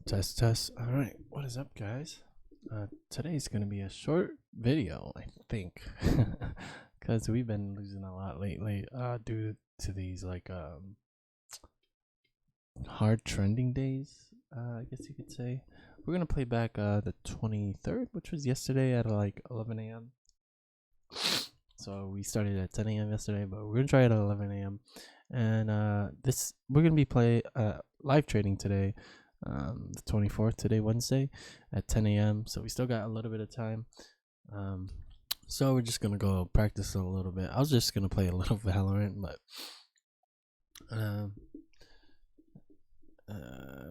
Test, test. All right, what is up, guys? Today's gonna be a short video, I think, because we've been losing a lot lately, due to these hard trending days. I guess you could say. We're gonna play back the 23rd, which was yesterday at like 11 a.m. So we started at 10 a.m. yesterday, but we're gonna try it at 11 a.m. And we're gonna be live trading today, the 24th, today, Wednesday, at 10 a.m. So we still got a little bit of time. So we're just gonna go practice a little bit. I was just gonna play a little Valorant, but I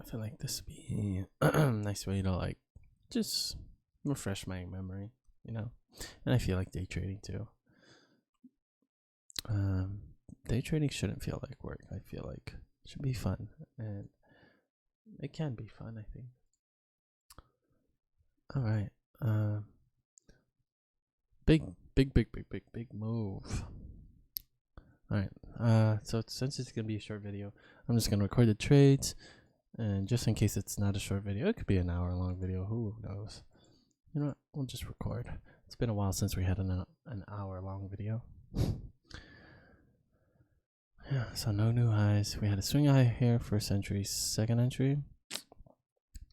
feel like this would be a nice way to like just refresh my memory, you know. And I feel like day trading too. Day trading shouldn't feel like work. I feel like it should be fun, and it can be fun, I think. All right. Big move. All right. So since it's gonna be a short video, I'm just gonna record the trades, and just in case it's not a short video, it could be an hour-long video. Who knows? You know what? We'll just record. It's been a while since we had an hour-long video. Yeah, so no new highs. We had a swing high here, first entry, second entry.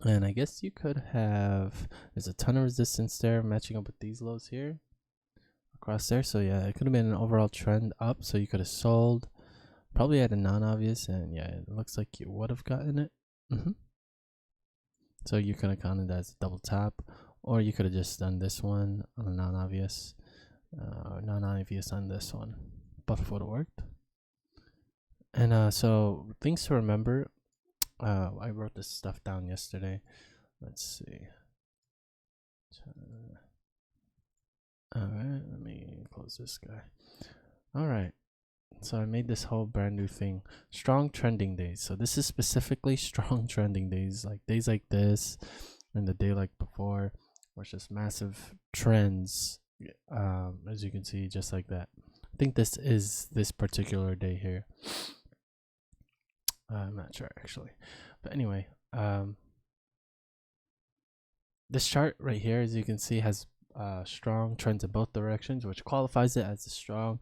And I guess you could have, there's a ton of resistance there matching up with these lows here across there. So yeah, it could have been an overall trend up. So you could have sold probably at a non-obvious, and yeah, it looks like you would have gotten it. So you could have counted that as a double top, or you could have just done this one on a non-obvious, or non-obvious on this one. Both would have worked. And so things to remember. I wrote this stuff down yesterday. Let's see. Alright, let me close this guy. Alright, so I made this whole brand new thing. Strong trending days. So this is specifically strong trending days. Like days like this and the day like before, where it's just massive trends. As you can see, just like that. I think this is this particular day here. I'm not sure actually, but anyway, this chart right here, as you can see, has strong trends in both directions, which qualifies it as a strong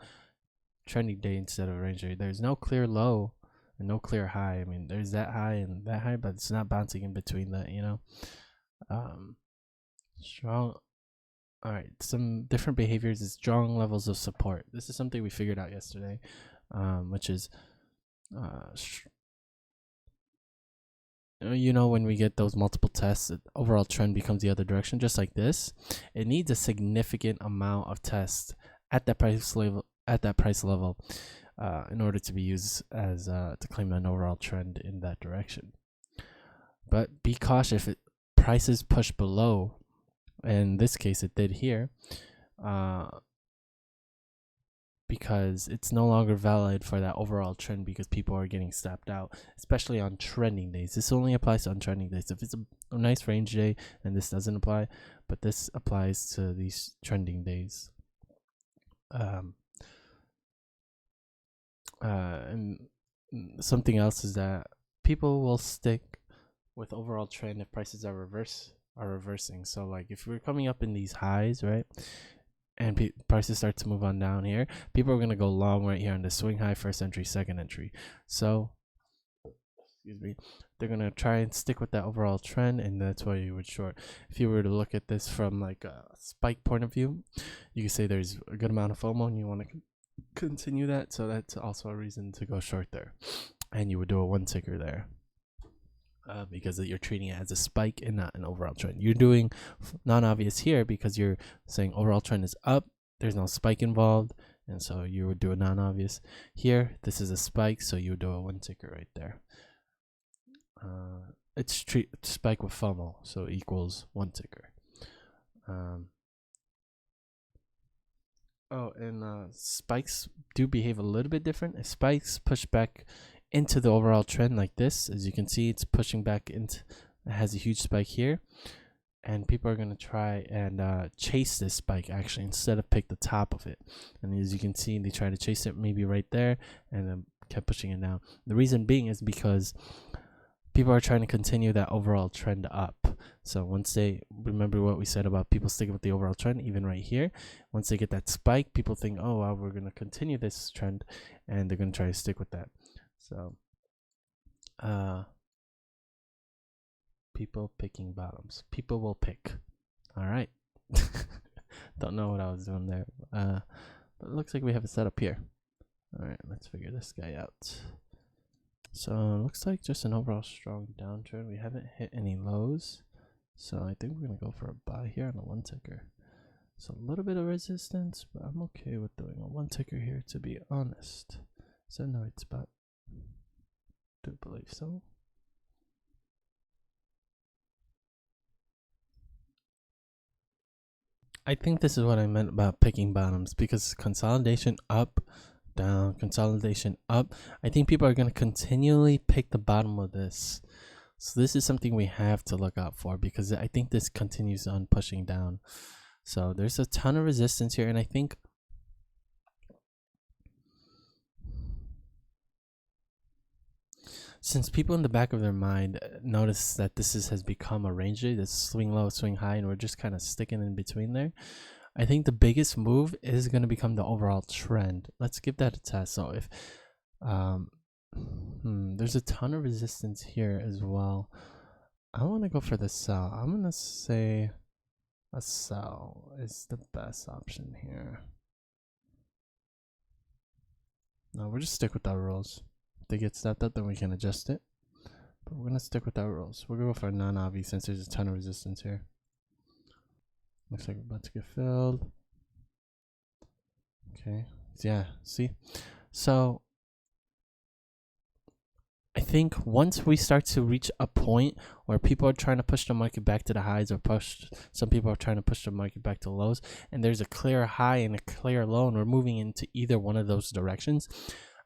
trending day instead of a range day. There's no clear low and no clear high. I mean, there's that high and that high, but it's not bouncing in between that, you know. Strong. All right, some different behaviors is strong levels of support. This is something we figured out yesterday, which is you know, when we get those multiple tests, the overall trend becomes the other direction, just like this. It needs a significant amount of tests at that price level, in order to be used as to claim an overall trend in that direction. But be cautious if prices push below. In this case, it did here. Because it's no longer valid for that overall trend because people are getting stopped out, especially on trending days. This only applies on trending days. If it's a nice range day, and this doesn't apply, but this applies to these trending days. And something else is that people will stick with overall trend if prices are reversing. So like if we're coming up in these highs, right, and prices start to move on down here, people are going to go long right here on the swing high, first entry, second entry. So excuse me, they're going to try and stick with that overall trend, and that's why you would short. If you were to look at this from like a spike point of view, you could say there's a good amount of FOMO and you want to continue that, so that's also a reason to go short there, and you would do a one ticker there. Because you're treating it as a spike and not an overall trend. You're doing non-obvious here because you're saying overall trend is up. There's no spike involved, and so you would do a non-obvious. Here, this is a spike, so you would do a one ticker right there. It's spike with FOMO, so equals one ticker. Spikes do behave a little bit different. If spikes push back into the overall trend like this, as you can see, it's pushing back into, it has a huge spike here, and people are going to try and chase this spike actually instead of pick the top of it. And as you can see, they try to chase it maybe right there and then kept pushing it down. The reason being is because people are trying to continue that overall trend up. So once they remember what we said about people sticking with the overall trend, even right here, once they get that spike, people think, oh, well, we're going to continue this trend, and they're going to try to stick with that. So people picking bottoms. People will pick. All right. Don't know what I was doing there. But it looks like we have a setup here. All right, let's figure this guy out. So it looks like just an overall strong downtrend. We haven't hit any lows. So I think we're going to go for a buy here on a 1 ticker. So a little bit of resistance, but I'm okay with doing a 1 ticker here, to be honest. Is that in the right spot? Do believe so. I think this is what I meant about picking bottoms, because consolidation up, down, consolidation up. I think people are going to continually pick the bottom of this. So this is something we have to look out for, because I think this continues on pushing down. So there's a ton of resistance here, and I think since people in the back of their mind notice that this has become a range day, this swing low, swing high, and we're just kind of sticking in between there, I think the biggest move is going to become the overall trend. Let's give that a test. So if there's a ton of resistance here as well, I want to go for the sell. I'm going to say a sell is the best option here. No, we'll just stick with our rules. If they get stepped up, then we can adjust it. But we're going to stick with our rules. We're going to go for a non-obvi since there's a ton of resistance here. Looks like we're about to get filled. Okay. Yeah, see? So I think once we start to reach a point where people are trying to push the market back to the highs, or some people are trying to push the market back to lows, and there's a clear high and a clear low, and we're moving into either one of those directions,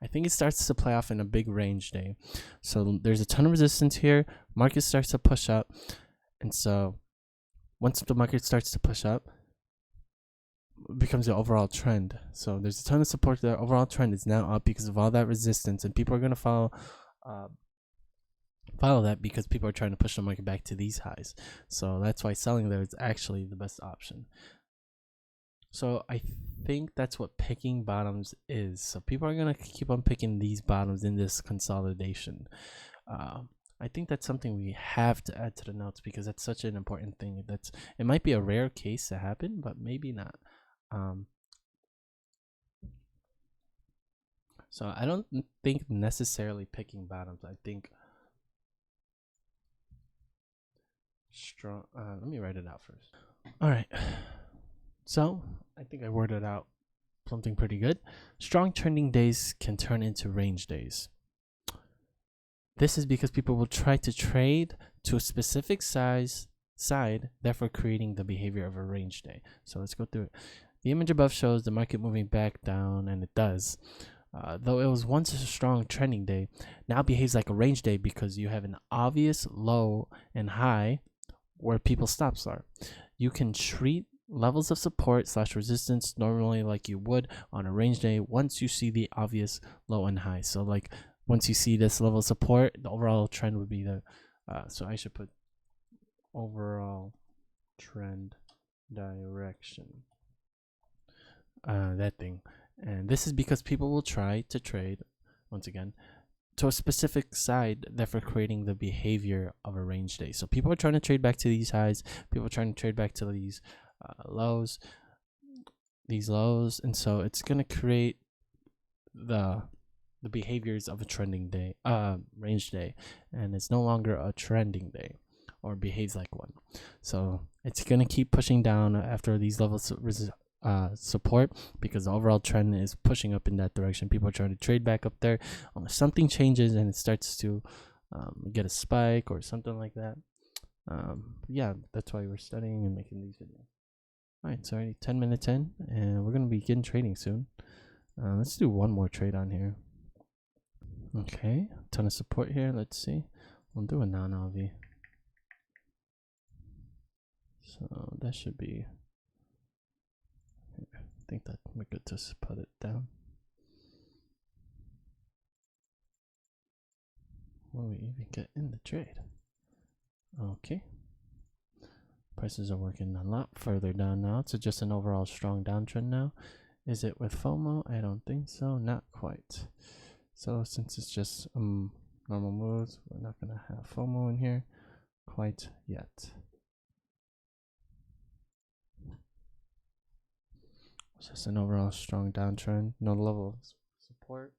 I think it starts to play off in a big range day. So there's a ton of resistance here. Market starts to push up. And so once the market starts to push up, it becomes the overall trend. So there's a ton of support there. Overall trend is now up because of all that resistance, and people are going to follow that because people are trying to push the market back to these highs. So that's why selling there is actually the best option. So I think that's what picking bottoms is. So people are going to keep on picking these bottoms in this consolidation. I think that's something we have to add to the notes, because that's such an important thing. It might be a rare case to happen, but maybe not. So I don't think necessarily picking bottoms. I think strong. Let me write it out first. All right. So I think I worded out something pretty good. Strong trending days can turn into range days. This is because people will try to trade to a specific side, therefore creating the behavior of a range day. So let's go through it. The image above shows the market moving back down, and it does. Though it was once a strong trending day, now behaves like a range day because you have an obvious low and high where people's stops are. You can treat levels of support / resistance normally like you would on a range day once you see the obvious low and high. So like once you see this level of support, the overall trend would be the so I should put overall trend direction, that thing. And this is because people will try to trade, once again, to a specific side, therefore creating the behavior of a range day. So people are trying to trade back to these highs, people are trying to trade back to these lows, and so it's going to create the behaviors of a trending day, range day, and it's no longer a trending day or behaves like one. So it's going to keep pushing down after these levels of support, because the overall trend is pushing up in that direction. People are trying to trade back up there unless something changes and it starts to get a spike or something like that. Yeah, that's why we're studying and making these videos. All right, so already 10 minutes in, and we're going to begin trading soon. Let's do one more trade on here. Okay, ton of support here. Let's see. We'll do a non-LV. So that should be, I think that we're good to put it down. Will we even get in the trade? Okay. Prices are working a lot further down now. It's just an overall strong downtrend now. Is it with FOMO? I don't think so. Not quite. So since it's just normal moves, we're not going to have FOMO in here quite yet. It's just an overall strong downtrend. No level of support.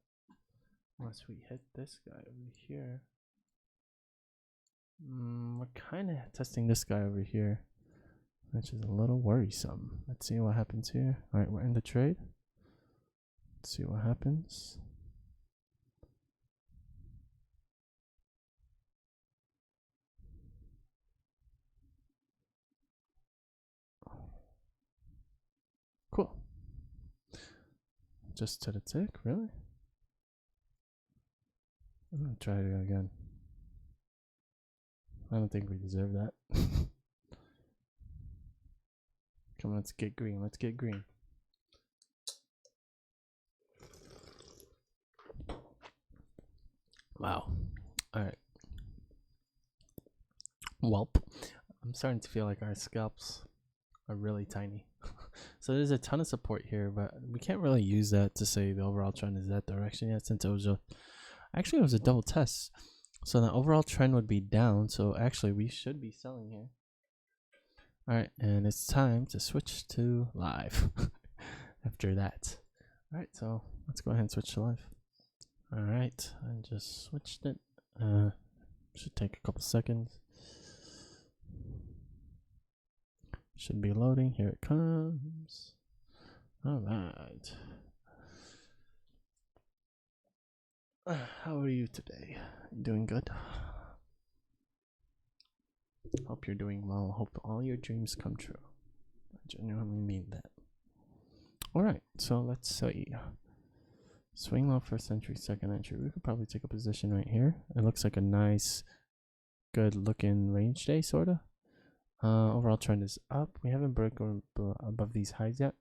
Unless we hit this guy over here. We're kind of testing this guy over here, which is a little worrisome. Let's see what happens here. All right, we're in the trade. Let's see what happens. Cool. Just to the tick, really? I'm gonna try it again. I don't think we deserve that. Come on, let's get green. Let's get green. Wow. All right. Welp. I'm starting to feel like our scalps are really tiny. So there's a ton of support here, but we can't really use that to say the overall trend is that direction yet, since it was actually it was a double test. So the overall trend would be down. So actually we should be selling here. All right, and it's time to switch to live after that. All right, so let's go ahead and switch to live. All right, I just switched it. Should take a couple seconds. Should be loading. Here it comes. All right. How are you today? Doing good? Hope you're doing well. Hope all your dreams come true. I genuinely mean that. Alright, so let's see. Swing low first entry, second entry. We could probably take a position right here. It looks like a nice, good looking range day, sorta. Overall trend is up. We haven't broken above these highs yet.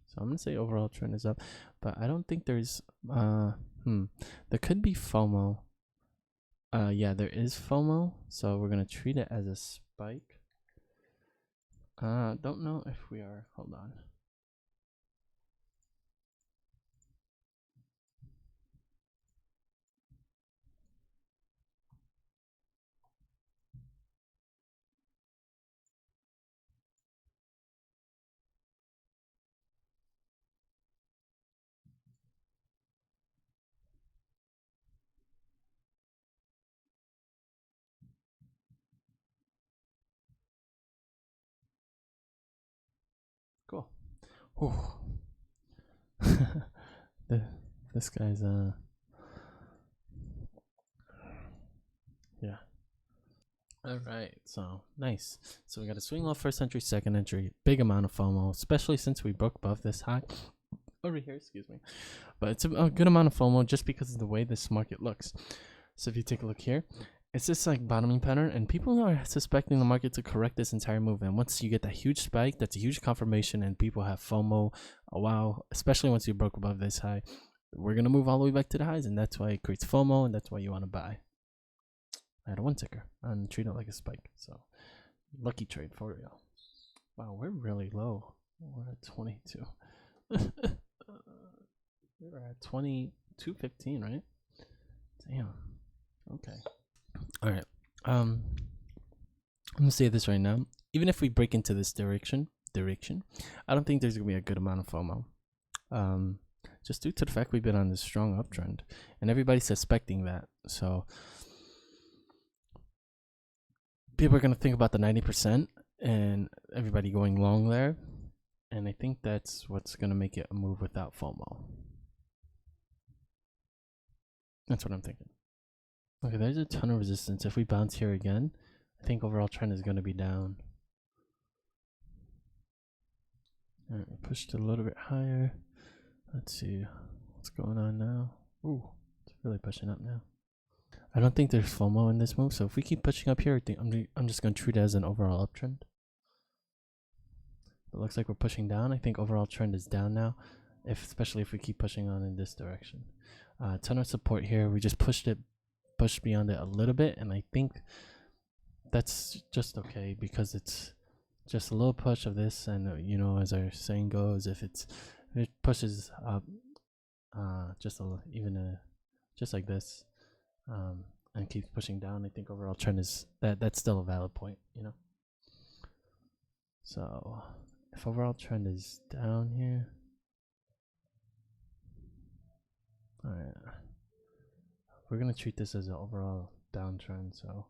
So I'm gonna say overall trend is up, but I don't think there's there could be FOMO. Yeah, there is FOMO, so we're gonna treat it as a spike. Don't know if we are. Hold on. Cool. This guy's yeah. All right, so nice. So we got a swing low first entry, second entry, big amount of FOMO, especially since we broke above this high over here. Excuse me, but it's a good amount of FOMO just because of the way this market looks. So if you take a look here, it's just like bottoming pattern, and people are suspecting the market to correct this entire move. And once you get that huge spike, that's a huge confirmation, and people have FOMO. Oh, wow, especially once you broke above this high, we're gonna move all the way back to the highs, and that's why it creates FOMO, and that's why you want to buy. I had a one ticker and treat it like a spike. So lucky trade for real. Wow, we're really low. We're at 22. We're at 22.15, right? Damn. Okay. All right. I'm gonna say this right now. Even if we break into this direction, I don't think there's gonna be a good amount of FOMO. Just due to the fact we've been on this strong uptrend, and everybody's suspecting that. So people are gonna think about the 90% and everybody going long there, and I think that's what's gonna make it a move without FOMO. That's what I'm thinking. Okay, there's a ton of resistance. If we bounce here again, I think overall trend is going to be down. All right, we pushed it a little bit higher. Let's see what's going on now. Ooh, it's really pushing up now. I don't think there's FOMO in this move, so if we keep pushing up here, I think I'm just going to treat it as an overall uptrend. It looks like we're pushing down. I think overall trend is down now, especially if we keep pushing on in this direction. Ton of support here. We just pushed it pushed beyond it a little bit, and I think that's just okay because it's just a little push of this, and you know, as our saying goes, if it pushes up just just like this, and keeps pushing down, I think overall trend is that's still a valid point, you know. So if overall trend is down here, all right, we're gonna treat this as an overall downtrend, so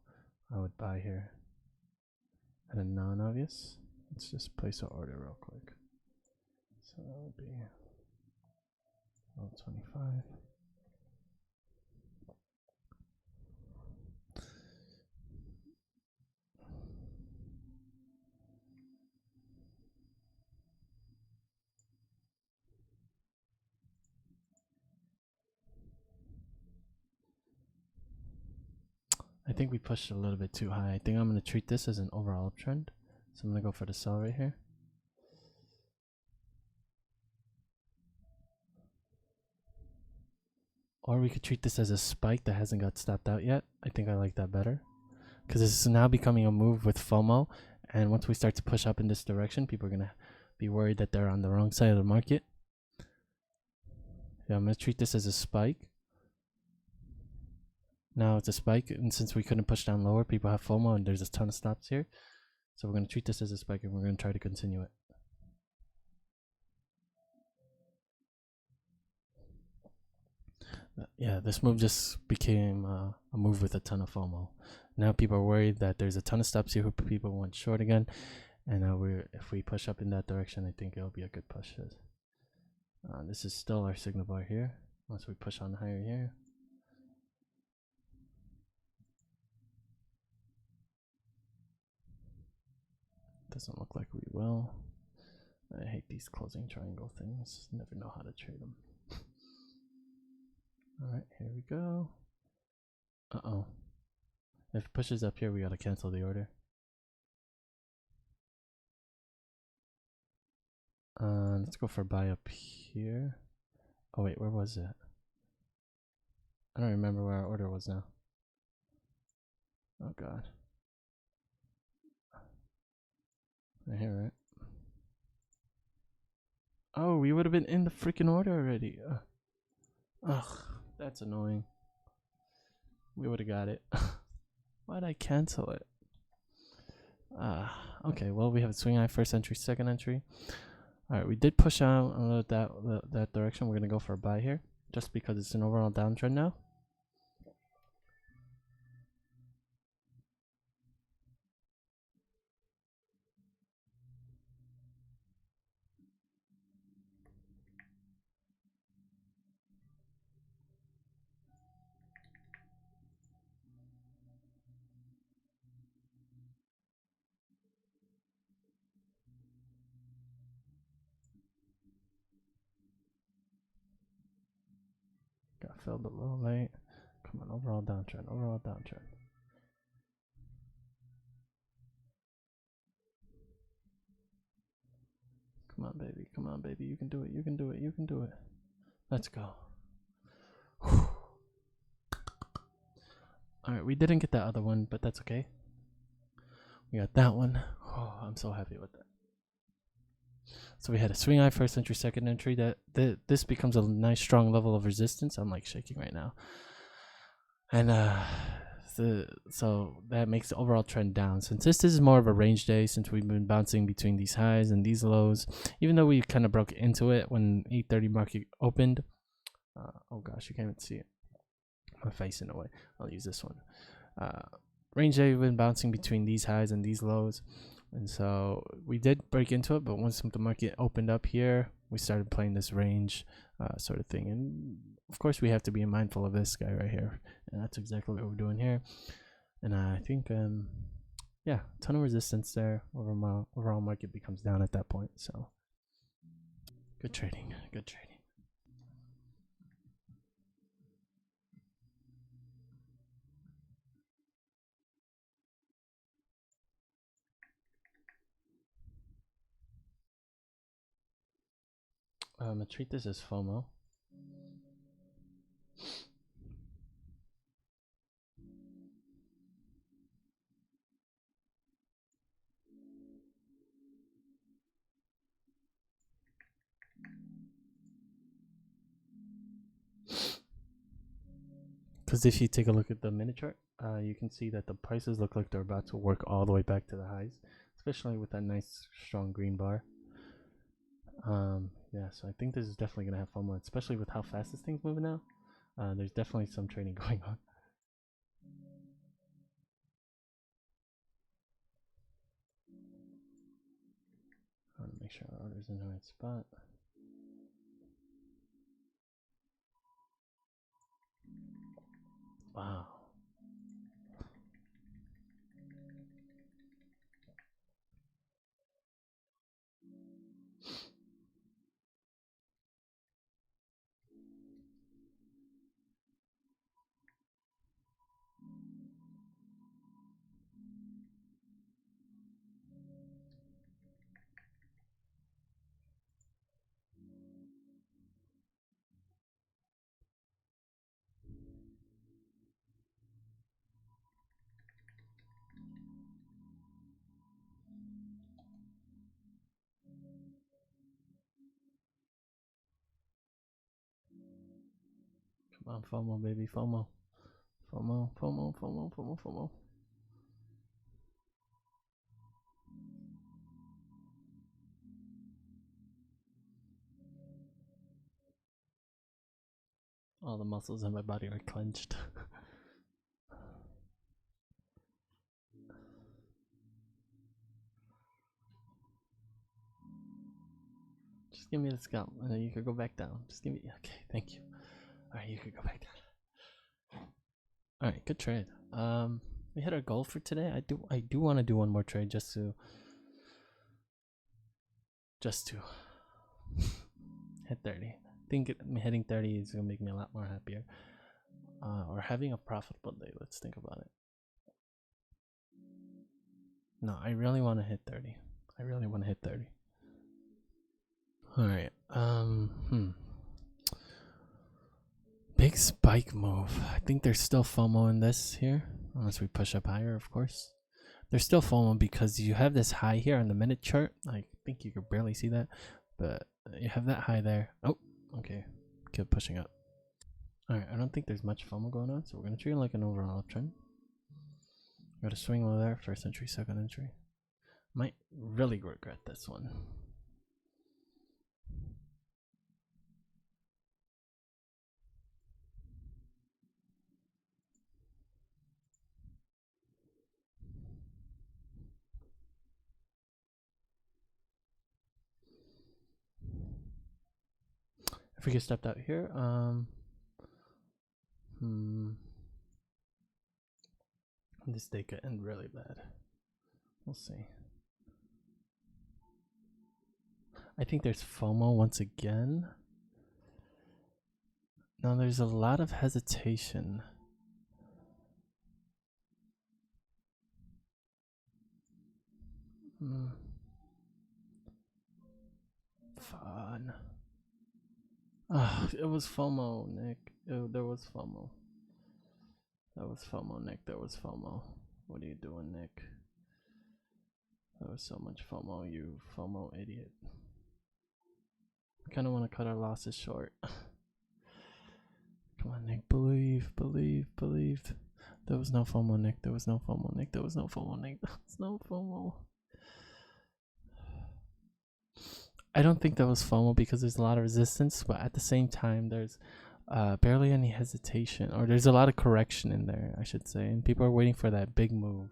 I would buy here. And a non-obvious, let's just place an order real quick. So that would be 1225. I think we pushed a little bit too high. I think I'm going to treat this as an overall uptrend. So I'm going to go for the sell right here. Or we could treat this as a spike that hasn't got stopped out yet. I think I like that better. Because this is now becoming a move with FOMO. And once we start to push up in this direction, people are going to be worried that they're on the wrong side of the market. Yeah, I'm going to treat this as a spike. Now it's a spike, and since we couldn't push down lower, people have FOMO, and there's a ton of stops here. So we're going to treat this as a spike, and we're going to try to continue it. Yeah, this move just became a move with a ton of FOMO. Now people are worried that there's a ton of stops here. People want short again, and if we push up in that direction, I think it'll be a good push. This is still our signal bar here. Once we push on higher here, doesn't look like we will. I hate these closing triangle things. Never know how to trade them. All right, here we go. Uh-oh. If it pushes up here, we gotta cancel the order. Let's go for buy up here. Oh wait, where was it? I don't remember where our order was now. Oh god. Right here, right? Oh, we would have been in the freaking order already. Ugh, that's annoying. We would have got it. Why'd I cancel it? Okay, well, we have a swing high first entry, second entry. All right, we did push out that direction. We're gonna go for a buy here, just because it's an overall downtrend now. Got filled a little late. Come on, overall downtrend, overall downtrend. Come on, baby, you can do it, you can do it, you can do it. Let's go. Alright, we didn't get that other one, but that's okay. We got that one. Oh, I'm so happy with that. So we had a swing high first entry, second entry. This becomes a nice strong level of resistance. I'm like shaking right now. And so that makes the overall trend down. Since this is more of a range day, since we've been bouncing between these highs and these lows, even though we kind of broke into it when 8:30 market opened. Oh gosh, you can't even see it. My face in a way. I'll use this one. Range day, we've been bouncing between these highs and these lows, and so we did break into it, but once the market opened up here, we started playing this range sort of thing. And of course, we have to be mindful of this guy right here, and that's exactly what we're doing here. And I think yeah, ton of resistance there. Overall market becomes down at that point. So good trading, good trading. I'm gonna treat this as FOMO. Because if you take a look at the minute chart, you can see that the prices look like they're about to work all the way back to the highs, especially with that nice strong green bar. Yeah, so I think this is definitely gonna have FOMO, especially with how fast this thing's moving now. There's definitely some trading going on. I want to make sure our order's in the right spot. Wow. Come on, FOMO, baby, FOMO. FOMO, FOMO, FOMO, FOMO, FOMO. All the muscles in my body are clenched. Just give me the scalp, and then you could go back down. Just give me. Okay, thank you. All right, you could go back down. All right, good trade. We hit our goal for today. I do want to do one more trade just to hit 30. I think hitting 30 is gonna make me a lot more happier. Or having a profitable day. Let's think about it. No, I really want to hit 30. I really want to hit 30. All right. Big spike move. I think there's still FOMO in this here, unless we push up higher, of course. There's still FOMO because you have this high here on the minute chart. I think you could barely see that, but you have that high there. Oh, okay. Keep pushing up. All right. I don't think there's much FOMO going on, so we're gonna treat it like an overall uptrend. Got a swing low there, first entry, second entry. Might really regret this one. If we get stepped out here, this day could end really bad. We'll see. I think there's FOMO once again. Now there's a lot of hesitation. Fun. It was FOMO, Nick. There was FOMO. That was FOMO, Nick. There was FOMO. What are you doing, Nick? There was so much FOMO, you FOMO idiot. I kind of want to cut our losses short. Come on, Nick. Believe. There was no FOMO, Nick. There was no FOMO, Nick. There was no FOMO, Nick. There was no FOMO. I don't think that was FOMO because there's a lot of resistance, but at the same time, there's barely any hesitation, or there's a lot of correction in there, I should say, and people are waiting for that big move.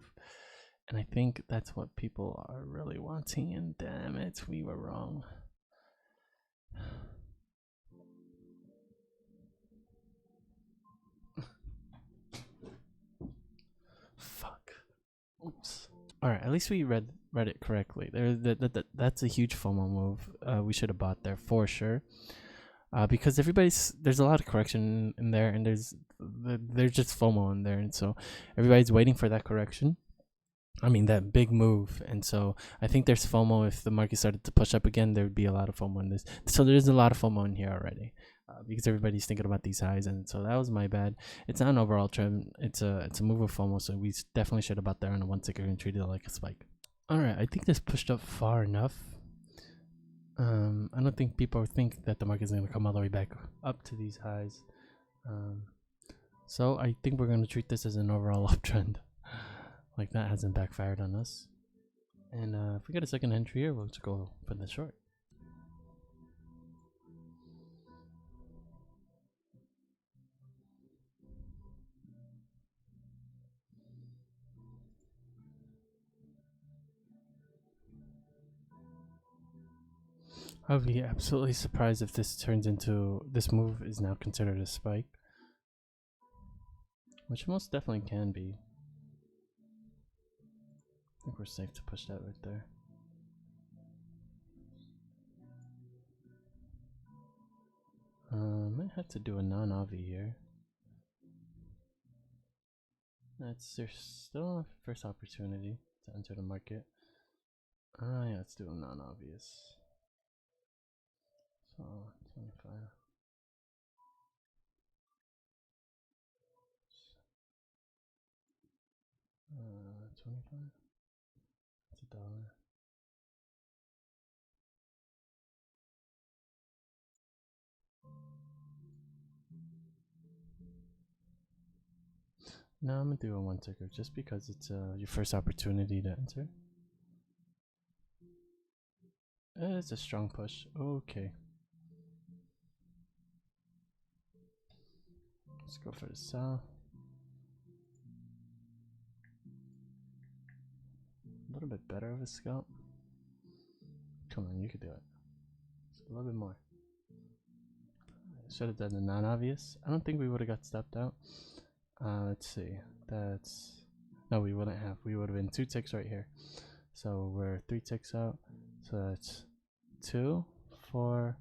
And I think that's what people are really wanting, and damn it, we were wrong. Fuck. Oops. All right, at least we read it correctly. That's a huge FOMO move. We should have bought there for sure. Because there's a lot of correction in there, and there's just FOMO in there, and so everybody's waiting for that correction. I mean, that big move. And so I think there's FOMO. If the market started to push up again, there would be a lot of FOMO in this. So there's a lot of FOMO in here already, because everybody's thinking about these highs. And so that was my bad. It's not an overall trend. It's a move of FOMO. So we definitely should have bought there on a 1 ticker and treated it like a spike. All right. I think this pushed up far enough. I don't think people think that the market is going to come all the way back up to these highs. So I think we're going to treat this as an overall uptrend. Like that hasn't backfired on us. And if we get a second entry here, we'll just go for the short. I would be absolutely surprised if this move is now considered a spike. Which most definitely can be. I think we're safe to push that right there. Might have to do a non-obvi here. There's still a first opportunity to enter the market. Yeah, let's do a non-obvious. So 25. 25. That's $1. No, I'm gonna do a one ticker just because it's your first opportunity to enter. It's a strong push. Okay. Let's go for the sell. A little bit better of a scalp. Come on, you could do it. Just a little bit more. Should have done the non-obvious. I don't think we would have got stepped out. Let's see. No, we wouldn't have. We would have been 2 ticks right here. So we're 3 ticks out. So that's 2, 4,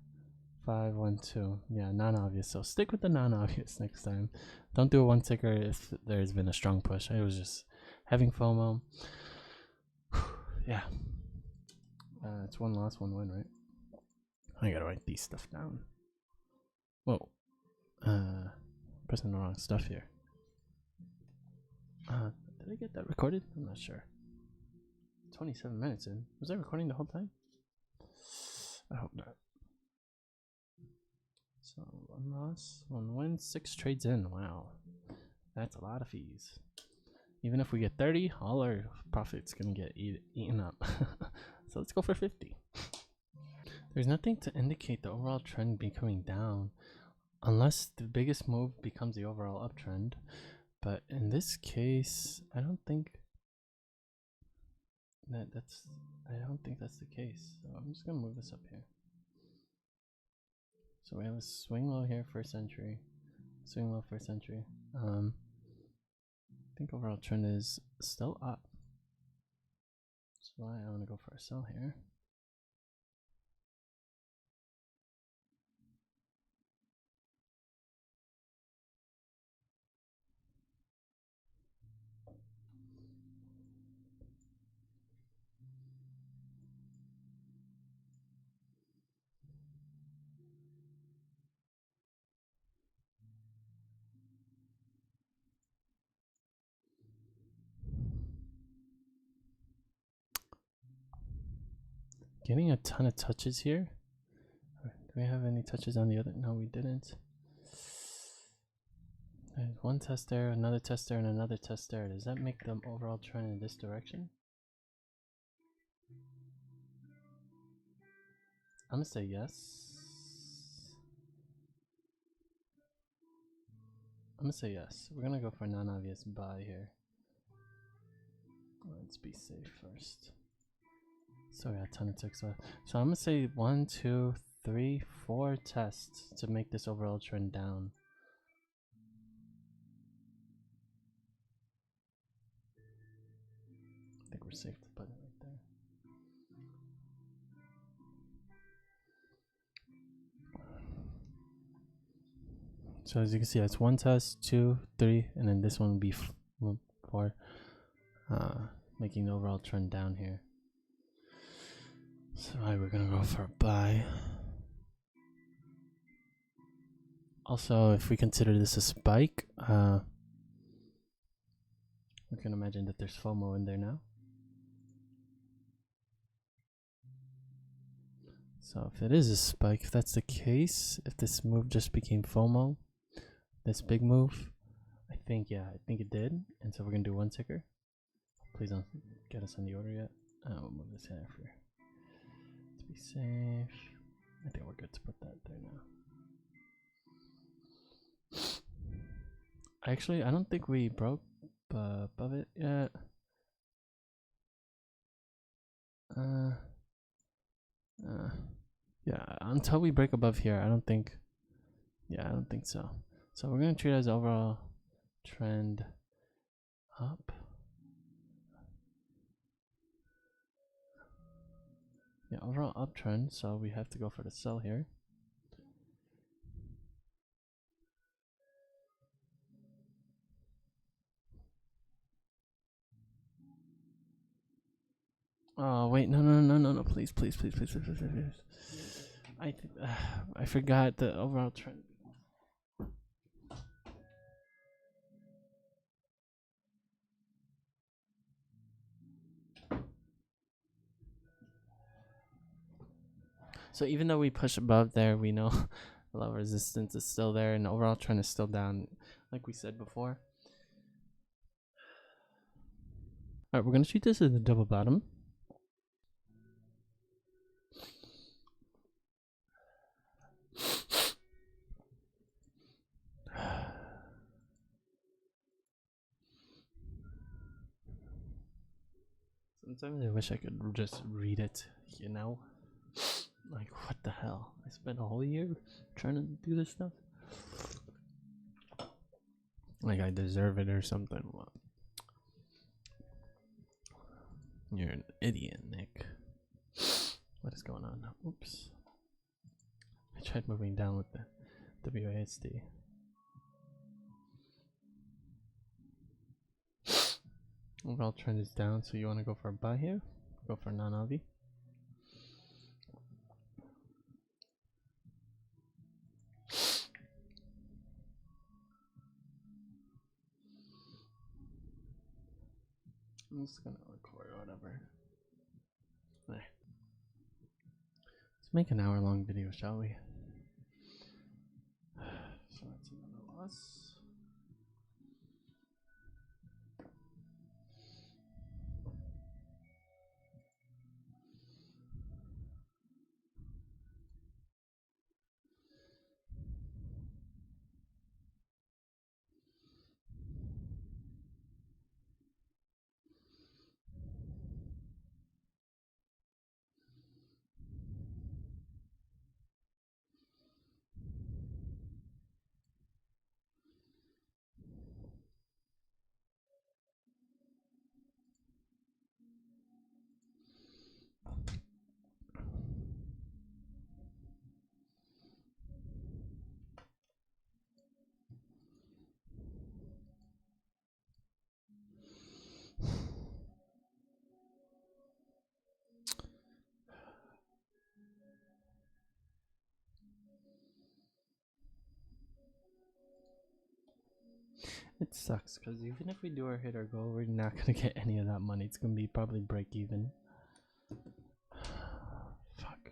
5, 1, 2. Yeah, non-obvious. So stick with the non-obvious next time. Don't do a 1 ticker if there's been a strong push. I was just having FOMO. Yeah. It's 1 loss, 1 win, right? I gotta write these stuff down. Whoa. Pressing the wrong stuff here. Did I get that recorded? I'm not sure. 27 minutes in. Was I recording the whole time? I hope not. So 1 loss, 1 win, 6 trades in. Wow. That's a lot of fees. Even if we get 30, all our profit's gonna get eaten up. So let's go for 50. There's nothing to indicate the overall trend be coming down unless the biggest move becomes the overall uptrend. But in this case, I don't think that's the case. So I'm just gonna move this up here. So we have a swing low here, first entry. Swing low, first entry. I think overall trend is still up. That's why I want to go for a sell here. Getting a ton of touches here. Do we have any touches on the other? No, we didn't. There's one test there, another test there, and another test there. Does that make the overall trend in this direction? I'm gonna say yes. I'm gonna say yes. We're gonna go for a non-obvious buy here. Let's be safe first. So we got a ton of ticks left. So I'm gonna say 1, 2, 3, 4 tests to make this overall trend down. I think we're safe to put it right there. So as you can see, it's 1 test, 2, 3, and then this one will be 4, making the overall trend down here. So we're gonna go for a buy. Also, if we consider this a spike, we can imagine that there's FOMO in there now. So if it is a spike, if that's the case, if this move just became FOMO, this big move, I think, yeah, I think it did. And so we're gonna do one ticker. Please don't get us on the order yet. We'll move this here for to be safe. I think we're good to put that there now. Actually, I don't think we broke above it yet. Yeah, until we break above here, I don't think. Yeah, I don't think so. So we're gonna treat it as overall trend up. Yeah, overall uptrend. So we have to go for the sell here. Oh wait, no! Please! I forgot the overall trend. So even though we push above there, we know the level resistance is still there, and the overall trend is still down, like we said before. All right, we're gonna treat this as a double bottom. Sometimes I wish I could just read it, you know? Like, what the hell? I spent a whole year trying to do this stuff? Like, I deserve it or something. What? You're an idiot, Nick. What is going on? Oops. I tried moving down with the WASD. Overall trend is down, so you want to go for a buy here? Go for non-Avi. I'm just gonna record whatever. There. Let's make an hour-long video, shall we? So that's another loss. It sucks because even if we do our hit or goal, we're not gonna get any of that money. It's gonna be probably break even. Fuck.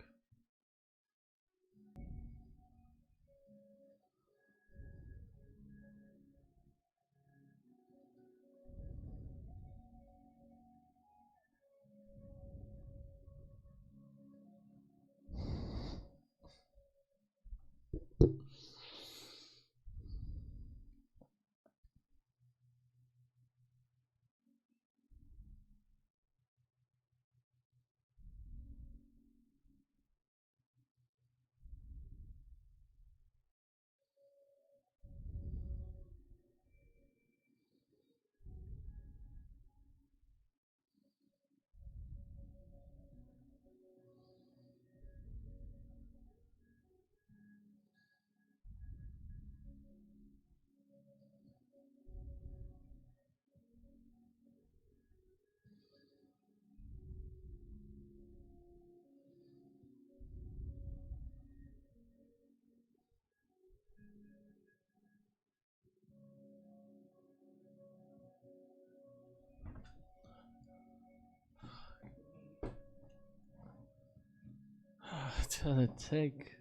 To the tick.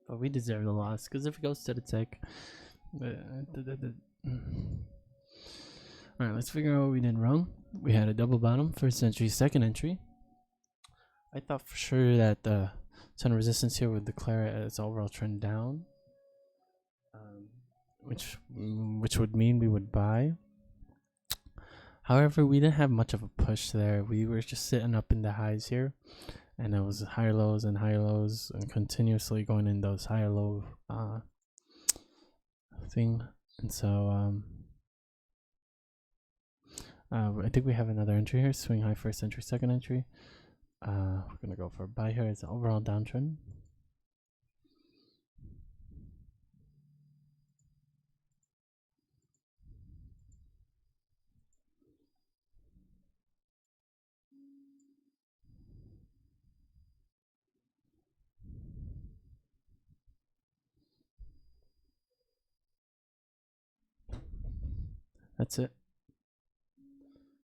But we deserve the loss because if it goes to the tick, All right, let's figure out what we did wrong. We had a double bottom, first entry, second entry. I thought for sure that the center resistance here would declare it as overall trend down, which would mean we would buy. However, we didn't have much of a push there. We were just sitting up in the highs here, and it was higher lows and continuously going in those higher low thing. And so I think we have another entry here, swing high, first entry, second entry. We're gonna go for a buy here. It's an overall downtrend. That's it.